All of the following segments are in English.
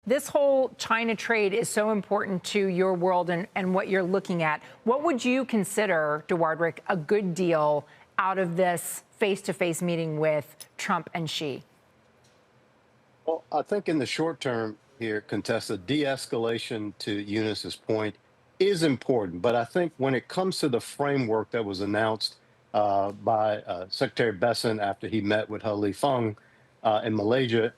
This whole China trade is so important to your world and what you're looking at. What would you consider, Dewardrick, a good deal out of this face-to-face meeting with Trump and Xi? Well, I think in the short term here, Contessa, de-escalation, to Eunice's point, is important. But I think when it comes to the framework that was announced by Secretary Besson after he met with He Feng in Malaysia,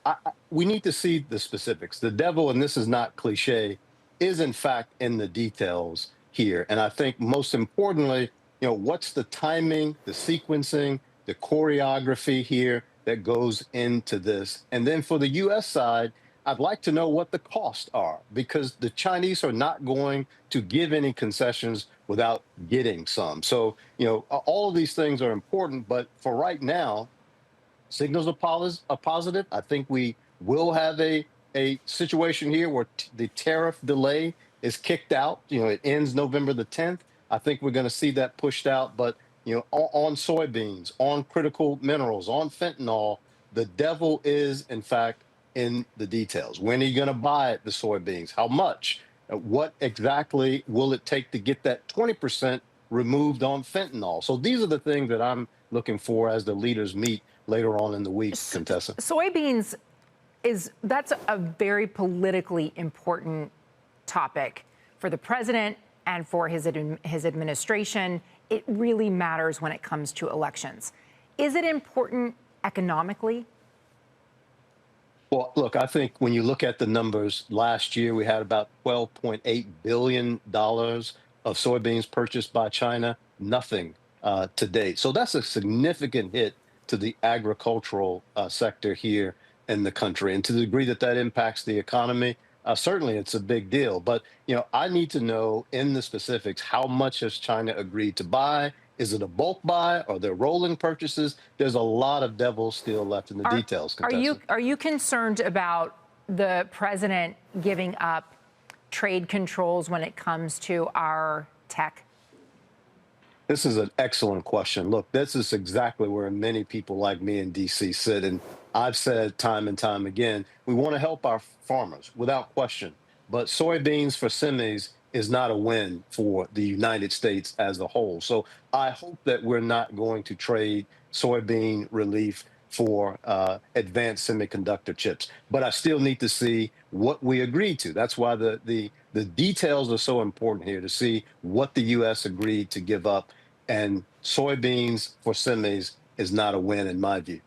we need to see the specifics. The devil, and this is not cliche, is in fact in the details here. And I think most importantly, what's the timing, the sequencing, the choreography here that goes into this? And then for the US side, I'd like to know what the costs are, because the Chinese are not going to give any concessions without getting some. So, all of these things are important, but for right now, signals are positive. I think we will have a situation here where the tariff delay is kicked out. It ends November the 10th. I think we're going to see that pushed out. But on soybeans, on critical minerals, on fentanyl, the devil is in fact in the details. When are you going to buy the soybeans? How much? What exactly will it take to get that 20% removed on fentanyl? So these are the things that I'm looking for as the leaders meet later on in the week, Contessa. Soybeans that's a very politically important topic for the president and for his administration. It really matters when it comes to elections. Is it important economically? Well, look, I think when you look at the numbers, last year we had about $12.8 billion of soybeans purchased by China, nothing to date. So that's a significant hit to the agricultural sector here in the country. And to the degree that that impacts the economy, certainly it's a big deal. But, I need to know in the specifics, how much has China agreed to buy? Is it a bulk buy? Are there rolling purchases? There's a lot of devil still left in the details, Contessa. Are you concerned about the president giving up trade controls when it comes to our tech? This is an excellent question. Look, this is exactly where many people like me in DC sit. And I've said time and time again, we want to help our farmers without question. But soybeans for semis is not a win for the United States as a whole. So I hope that we're not going to trade soybean relief for advanced semiconductor chips. But I still need to see what we agreed to. That's why the details are so important here, to see what the U.S. agreed to give up. And soybeans for semis is not a win in my view.